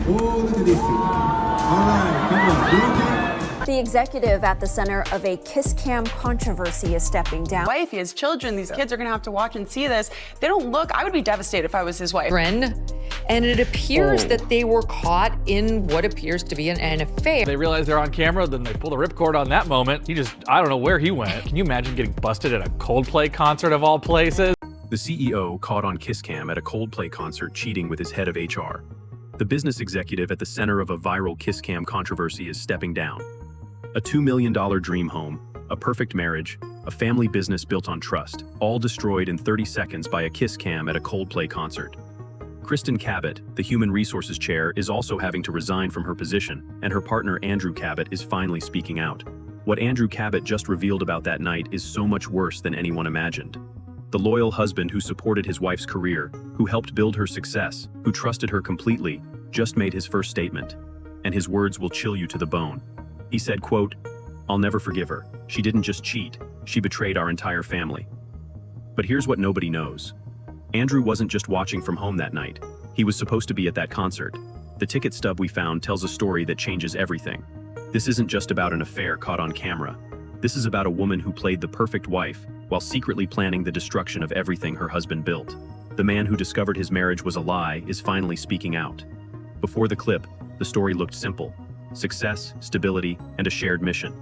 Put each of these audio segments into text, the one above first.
all the district. All right, come on, do it. The executive at the center of a kiss cam controversy is stepping down. Wife, he has children. These kids are going to have to watch and see this. They don't look, I would be devastated if I was his wife. And it appears that they were caught in what appears to be an affair. They realize they're on camera, then they pull the ripcord on that moment. I don't know where he went. Can you imagine getting busted at a Coldplay concert of all places? The CEO caught on kiss cam at a Coldplay concert cheating with his head of HR. The business executive at the center of a viral kiss cam controversy is stepping down. A $2 million dream home, a perfect marriage, a family business built on trust, all destroyed in 30 seconds by a kiss cam at a Coldplay concert. Kristin Cabot, the human resources chair, is also having to resign from her position, and her partner Andrew Cabot is finally speaking out. What Andrew Cabot just revealed about that night is so much worse than anyone imagined. The loyal husband who supported his wife's career, who helped build her success, who trusted her completely, just made his first statement. And his words will chill you to the bone. He said, quote, "I'll never forgive her. She didn't just cheat, she betrayed our entire family." But here's what nobody knows. Andrew wasn't just watching from home that night. He was supposed to be at that concert. The ticket stub we found tells a story that changes everything. This isn't just about an affair caught on camera. This is about a woman who played the perfect wife while secretly planning the destruction of everything her husband built. The man who discovered his marriage was a lie is finally speaking out. Before the clip, the story looked simple. Success, stability, and a shared mission.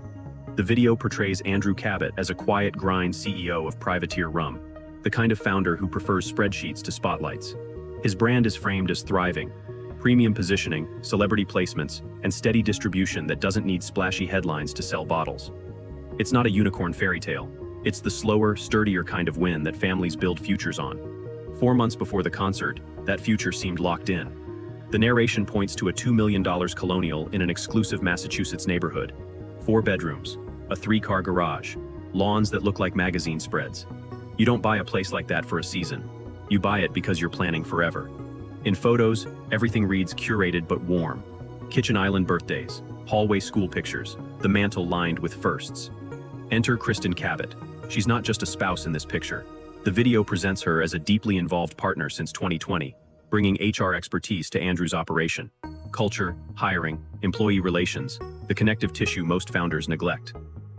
The video portrays Andrew Cabot as a quiet grind CEO of Privateer Rum, the kind of founder who prefers spreadsheets to spotlights. His brand is framed as thriving, premium positioning, celebrity placements, and steady distribution that doesn't need splashy headlines to sell bottles. It's not a unicorn fairy tale. It's the slower, sturdier kind of win that families build futures on. 4 months before the concert, that future seemed locked in. The narration points to a $2 million colonial in an exclusive Massachusetts neighborhood. 4 bedrooms, a 3-car garage, lawns that look like magazine spreads. You don't buy a place like that for a season. You buy it because you're planning forever. In photos, everything reads curated but warm. Kitchen island birthdays, hallway school pictures, the mantle lined with firsts. Enter Kristin Cabot. She's not just a spouse in this picture. The video presents her as a deeply involved partner since 2020. Bringing HR expertise to Andrew's operation. Culture, hiring, employee relations, the connective tissue most founders neglect.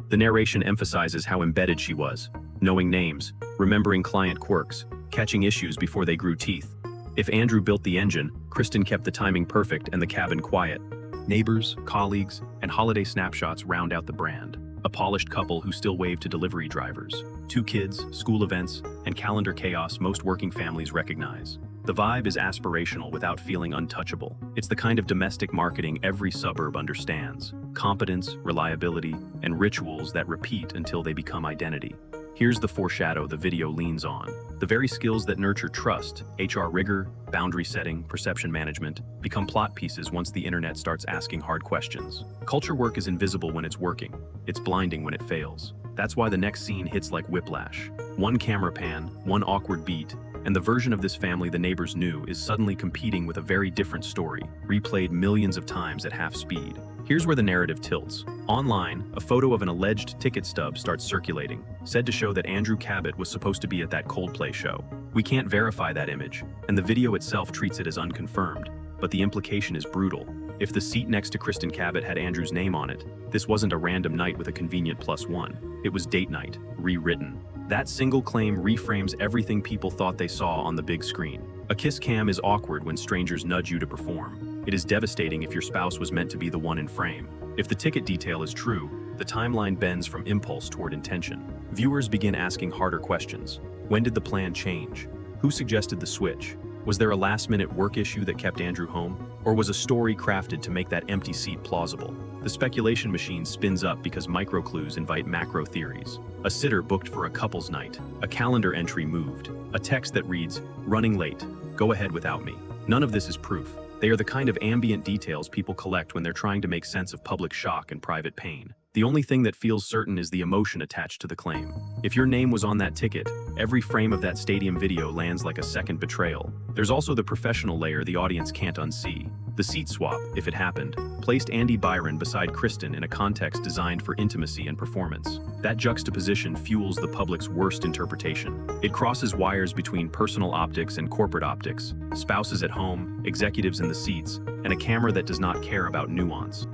The narration emphasizes how embedded she was, knowing names, remembering client quirks, catching issues before they grew teeth. If Andrew built the engine, Kristin kept the timing perfect and the cabin quiet. Neighbors, colleagues, and holiday snapshots round out the brand. A polished couple who still wave to delivery drivers. 2 kids, school events, and calendar chaos most working families recognize. The vibe is aspirational without feeling untouchable. It's the kind of domestic marketing every suburb understands. Competence, reliability, and rituals that repeat until they become identity. Here's the foreshadow the video leans on. The very skills that nurture trust, HR rigor, boundary setting, perception management, become plot pieces once the internet starts asking hard questions. Culture work is invisible when it's working. It's blinding when it fails. That's why the next scene hits like whiplash. One camera pan, one awkward beat, and the version of this family the neighbors knew is suddenly competing with a very different story, replayed millions of times at half speed. Here's where the narrative tilts. Online, a photo of an alleged ticket stub starts circulating, said to show that Andrew Cabot was supposed to be at that Coldplay show. We can't verify that image, and the video itself treats it as unconfirmed, but the implication is brutal. If the seat next to Kristin Cabot had Andrew's name on it, this wasn't a random night with a convenient +1. It was date night, rewritten. That single claim reframes everything people thought they saw on the big screen. A kiss cam is awkward when strangers nudge you to perform. It is devastating if your spouse was meant to be the one in frame. If the ticket detail is true, the timeline bends from impulse toward intention. Viewers begin asking harder questions. When did the plan change? Who suggested the switch? Was there a last-minute work issue that kept Andrew home? Or was a story crafted to make that empty seat plausible? The speculation machine spins up because micro-clues invite macro theories. A sitter booked for a couple's night. A calendar entry moved. A text that reads, "Running late. Go ahead without me." None of this is proof. They are the kind of ambient details people collect when they're trying to make sense of public shock and private pain. The only thing that feels certain is the emotion attached to the claim. If your name was on that ticket, every frame of that stadium video lands like a second betrayal. There's also the professional layer the audience can't unsee. The seat swap, if it happened, placed Andy Byron beside Kristin in a context designed for intimacy and performance. That juxtaposition fuels the public's worst interpretation. It crosses wires between personal optics and corporate optics, spouses at home, executives in the seats, and a camera that does not care about nuance.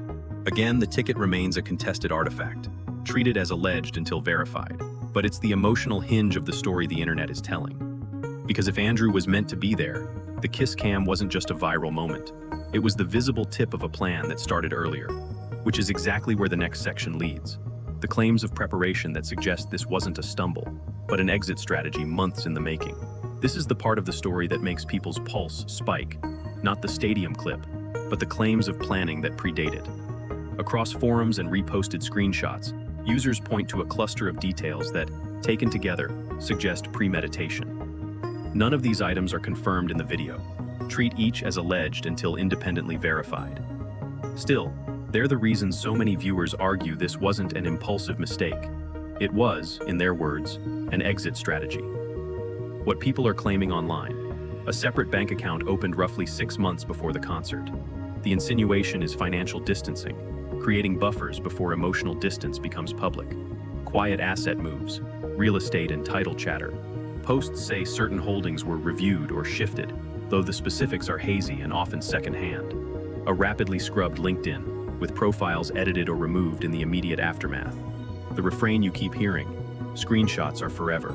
Again, the ticket remains a contested artifact, treated as alleged until verified. But it's the emotional hinge of the story the internet is telling. Because if Andrew was meant to be there, the kiss cam wasn't just a viral moment. It was the visible tip of a plan that started earlier, which is exactly where the next section leads. The claims of preparation that suggest this wasn't a stumble, but an exit strategy months in the making. This is the part of the story that makes people's pulse spike, not the stadium clip, but the claims of planning that predate it. Across forums and reposted screenshots, users point to a cluster of details that, taken together, suggest premeditation. None of these items are confirmed in the video. Treat each as alleged until independently verified. Still, they're the reasons so many viewers argue this wasn't an impulsive mistake. It was, in their words, an exit strategy. What people are claiming online: a separate bank account opened roughly 6 months before the concert. The insinuation is financial distancing, creating buffers before emotional distance becomes public. Quiet asset moves, real estate and title chatter. Posts say certain holdings were reviewed or shifted, though the specifics are hazy and often secondhand. A rapidly scrubbed LinkedIn, with profiles edited or removed in the immediate aftermath. The refrain you keep hearing: screenshots are forever.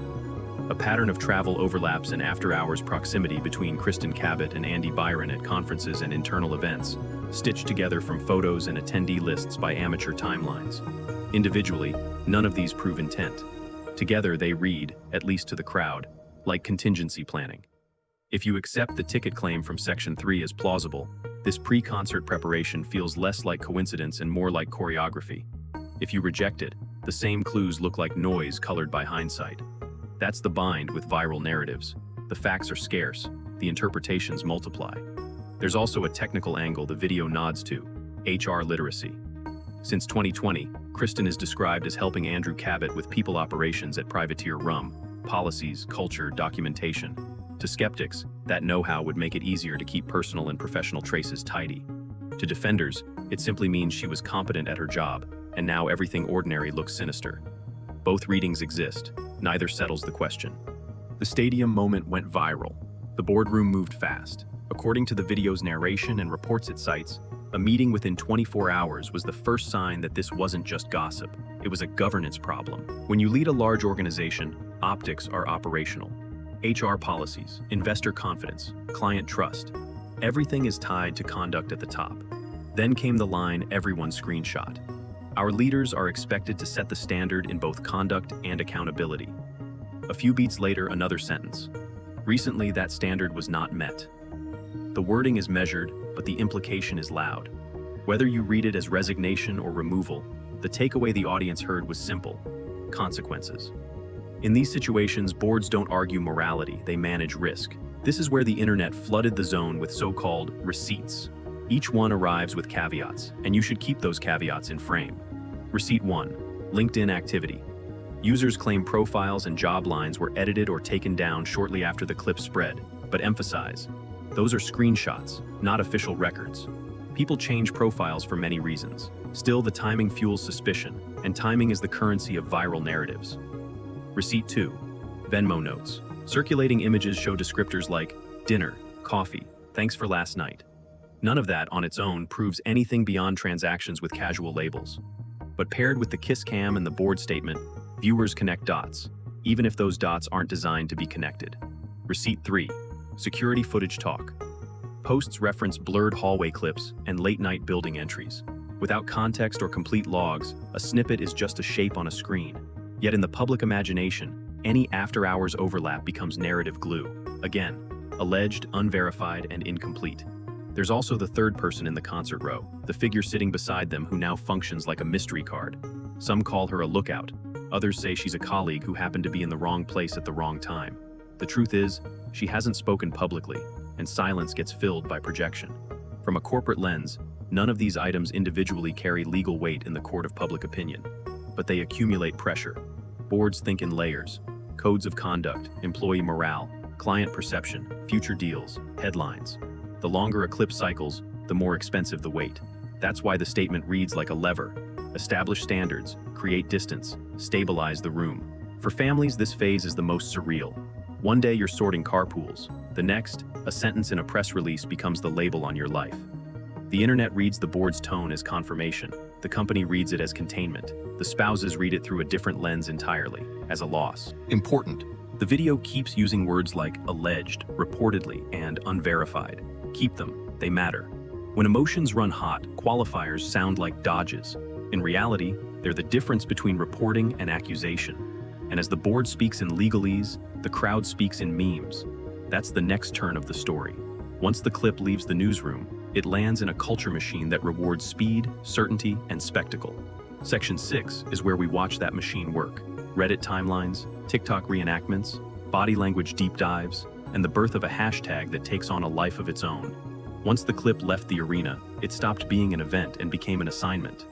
A pattern of travel overlaps and after-hours proximity between Kristin Cabot and Andy Byron at conferences and internal events, stitched together from photos and attendee lists by amateur timelines. Individually, none of these prove intent. Together they read, at least to the crowd, like contingency planning. If you accept the ticket claim from Section 3 as plausible, this pre-concert preparation feels less like coincidence and more like choreography. If you reject it, the same clues look like noise colored by hindsight. That's the bind with viral narratives. The facts are scarce, the interpretations multiply. There's also a technical angle the video nods to: HR literacy. Since 2020, Kristin is described as helping Andrew Cabot with people operations at Privateer Rum, policies, culture, documentation. To skeptics, that know-how would make it easier to keep personal and professional traces tidy. To defenders, it simply means she was competent at her job, and now everything ordinary looks sinister. Both readings exist, neither settles the question. The stadium moment went viral. The boardroom moved fast. According to the video's narration and reports it cites, a meeting within 24 hours was the first sign that this wasn't just gossip, it was a governance problem. When you lead a large organization, optics are operational. HR policies, investor confidence, client trust. Everything is tied to conduct at the top. Then came the line everyone screenshot. Our leaders are expected to set the standard in both conduct and accountability. A few beats later, another sentence. Recently, that standard was not met. The wording is measured, but the implication is loud. Whether you read it as resignation or removal, the takeaway the audience heard was simple: consequences. In these situations, boards don't argue morality, they manage risk. This is where the internet flooded the zone with so-called receipts. Each one arrives with caveats, and you should keep those caveats in frame. Receipt 1, LinkedIn activity. Users claim profiles and job lines were edited or taken down shortly after the clip spread, but emphasize, those are screenshots, not official records. People change profiles for many reasons. Still, the timing fuels suspicion, and timing is the currency of viral narratives. Receipt 2, Venmo notes. Circulating images show descriptors like dinner, coffee, thanks for last night. None of that on its own proves anything beyond transactions with casual labels. But paired with the kiss cam and the board statement, viewers connect dots, even if those dots aren't designed to be connected. Receipt 3, security footage talk. Posts reference blurred hallway clips and late-night building entries. Without context or complete logs, a snippet is just a shape on a screen. Yet in the public imagination, any after-hours overlap becomes narrative glue. Again, alleged, unverified, and incomplete. There's also the third person in the concert row, the figure sitting beside them who now functions like a mystery card. Some call her a lookout. Others say she's a colleague who happened to be in the wrong place at the wrong time. The truth is, she hasn't spoken publicly, and silence gets filled by projection. From a corporate lens, none of these items individually carry legal weight in the court of public opinion, but they accumulate pressure. Boards think in layers: codes of conduct, employee morale, client perception, future deals, headlines. The longer a clip cycles, the more expensive the wait. That's why the statement reads like a lever. Establish standards, create distance, stabilize the room. For families, this phase is the most surreal. One day you're sorting carpools. The next, a sentence in a press release becomes the label on your life. The internet reads the board's tone as confirmation. The company reads it as containment. The spouses read it through a different lens entirely, as a loss. Important. The video keeps using words like alleged, reportedly, and unverified. Keep them, they matter. When emotions run hot, qualifiers sound like dodges. In reality, they're the difference between reporting and accusation. And as the board speaks in legalese, the crowd speaks in memes. That's the next turn of the story. Once the clip leaves the newsroom, it lands in a culture machine that rewards speed, certainty, and spectacle. Section 6 is where we watch that machine work. Reddit timelines, TikTok reenactments, body language deep dives, and the birth of a hashtag that takes on a life of its own. Once the clip left the arena, it stopped being an event and became an assignment.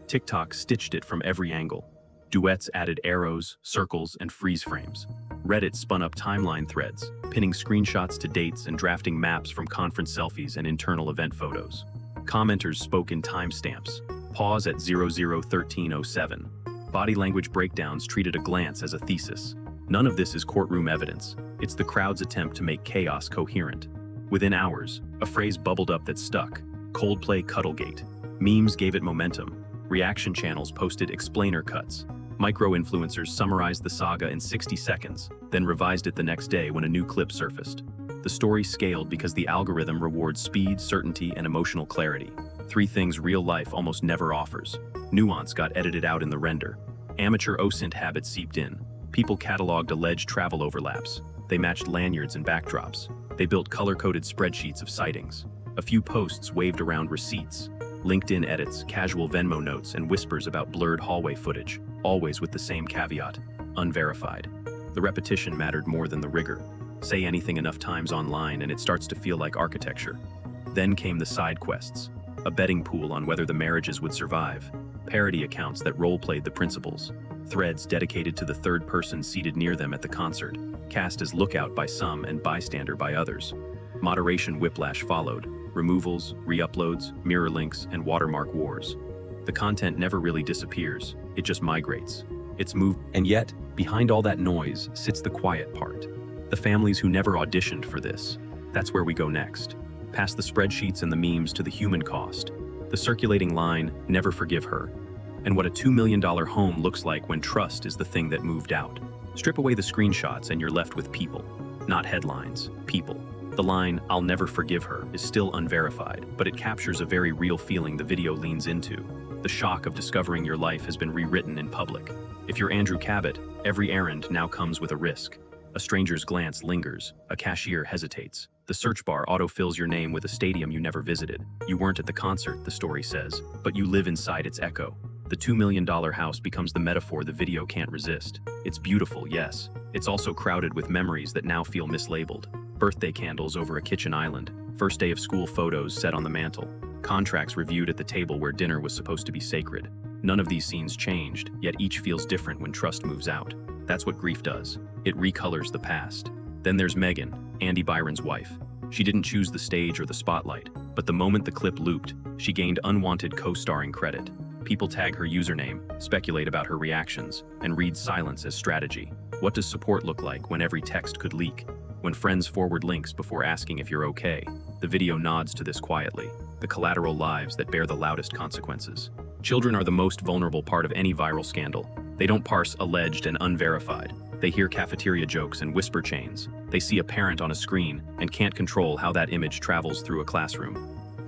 TikTok stitched it from every angle. Duets added arrows, circles, and freeze frames. Reddit spun up timeline threads, pinning screenshots to dates and drafting maps from conference selfies and internal event photos. Commenters spoke in timestamps. Pause at 001307. Body language breakdowns treated a glance as a thesis. None of this is courtroom evidence. It's the crowd's attempt to make chaos coherent. Within hours, a phrase bubbled up that stuck. Coldplay Cuddlegate. Memes gave it momentum. Reaction channels posted explainer cuts. Micro-influencers summarized the saga in 60 seconds, then revised it the next day when a new clip surfaced. The story scaled because the algorithm rewards speed, certainty, and emotional clarity. 3 things real life almost never offers. Nuance got edited out in the render. Amateur OSINT habits seeped in. People cataloged alleged travel overlaps. They matched lanyards and backdrops. They built color-coded spreadsheets of sightings. A few posts waved around receipts. LinkedIn edits, casual Venmo notes, and whispers about blurred hallway footage, always with the same caveat: unverified. The repetition mattered more than the rigor. Say anything enough times online and it starts to feel like architecture. Then came the side quests. A betting pool on whether the marriages would survive. Parody accounts that role-played the principals. Threads dedicated to the third person seated near them at the concert, cast as lookout by some and bystander by others. Moderation whiplash followed. Removals, re-uploads, mirror links, and watermark wars. The content never really disappears, it just migrates. It's moved, and yet, behind all that noise sits the quiet part. The families who never auditioned for this. That's where we go next. Past the spreadsheets and the memes to the human cost. The circulating line, never forgive her. And what a $2 million home looks like when trust is the thing that moved out. Strip away the screenshots and you're left with people. Not headlines, people. The line, "I'll never forgive her," is still unverified, but it captures a very real feeling the video leans into. The shock of discovering your life has been rewritten in public. If you're Andrew Cabot, every errand now comes with a risk. A stranger's glance lingers. A cashier hesitates. The search bar autofills your name with a stadium you never visited. You weren't at the concert, the story says, but you live inside its echo. The $2 million house becomes the metaphor the video can't resist. It's beautiful, yes. It's also crowded with memories that now feel mislabeled. Birthday candles over a kitchen island. First day of school photos set on the mantle. Contracts reviewed at the table where dinner was supposed to be sacred. None of these scenes changed, yet each feels different when trust moves out. That's what grief does. It recolors the past. Then there's Megan, Andy Byron's wife. She didn't choose the stage or the spotlight, but the moment the clip looped, she gained unwanted co-starring credit. People tag her username, speculate about her reactions, and read silence as strategy. What does support look like when every text could leak? When friends forward links before asking if you're okay? The video nods to this quietly. The collateral lives that bear the loudest consequences. Children are the most vulnerable part of any viral scandal. They don't parse alleged and unverified. They hear cafeteria jokes and whisper chains. They see a parent on a screen and can't control how that image travels through a classroom.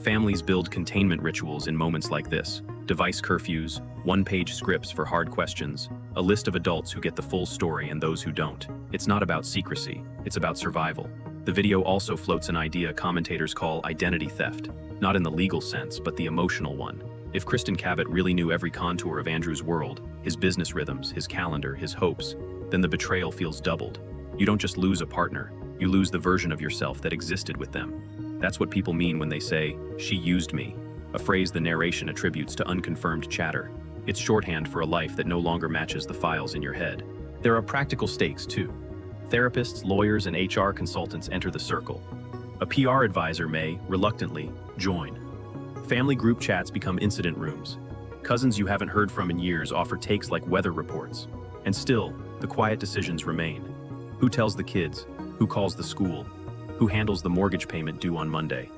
Families build containment rituals in moments like this. Device curfews, one-page scripts for hard questions, a list of adults who get the full story and those who don't. It's not about secrecy, it's about survival. The video also floats an idea commentators call identity theft, not in the legal sense, but the emotional one. If Kristin Cabot really knew every contour of Andrew's world, his business rhythms, his calendar, his hopes, then the betrayal feels doubled. You don't just lose a partner, you lose the version of yourself that existed with them. That's what people mean when they say, "She used me," a phrase the narration attributes to unconfirmed chatter. It's shorthand for a life that no longer matches the files in your head. There are practical stakes, too. Therapists, lawyers, and HR consultants enter the circle. A PR advisor may, reluctantly, join. Family group chats become incident rooms. Cousins you haven't heard from in years offer takes like weather reports. And still, the quiet decisions remain. Who tells the kids? Who calls the school? Who handles the mortgage payment due on Monday?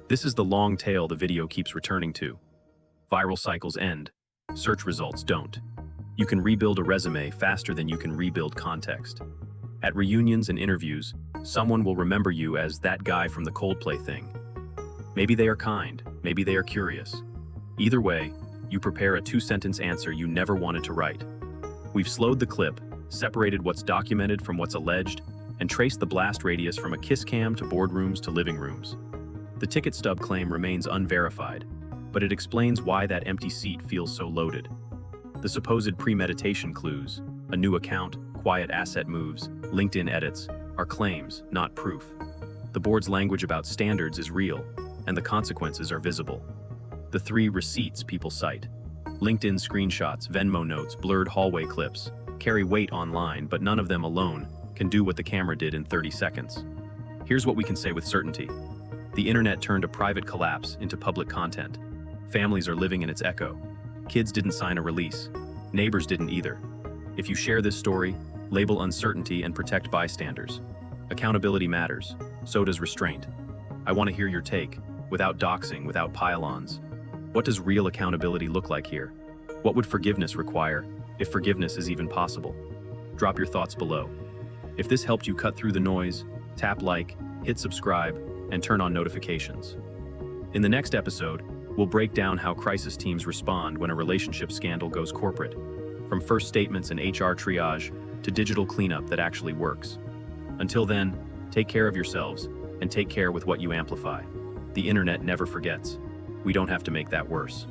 This is the long tail the video keeps returning to. Viral cycles end. Search results don't. You can rebuild a resume faster than you can rebuild context. At reunions and interviews, someone will remember you as that guy from the Coldplay thing. Maybe they are kind, maybe they are curious. Either way, you prepare a 2-sentence answer you never wanted to write. We've slowed the clip, separated what's documented from what's alleged, and traced the blast radius from a kiss cam to boardrooms to living rooms. The ticket stub claim remains unverified, but it explains why that empty seat feels so loaded. The supposed premeditation clues, a new account, quiet asset moves, LinkedIn edits, are claims, not proof. The board's language about standards is real, and the consequences are visible. The 3 receipts people cite, LinkedIn screenshots, Venmo notes, blurred hallway clips, carry weight online, but none of them alone can do what the camera did in 30 seconds. Here's what we can say with certainty. The internet turned a private collapse into public content. Families are living in its echo. Kids didn't sign a release. Neighbors didn't either. If you share this story, label uncertainty and protect bystanders. Accountability matters. So does restraint. I want to hear your take, without doxing, without pile-ons. What does real accountability look like here? What would forgiveness require, if forgiveness is even possible? Drop your thoughts below. If this helped you cut through the noise, tap like, hit subscribe, and turn on notifications. In the next episode, we'll break down how crisis teams respond when a relationship scandal goes corporate, from first statements and HR triage to digital cleanup that actually works. Until then, take care of yourselves and take care with what you amplify. The internet never forgets. We don't have to make that worse.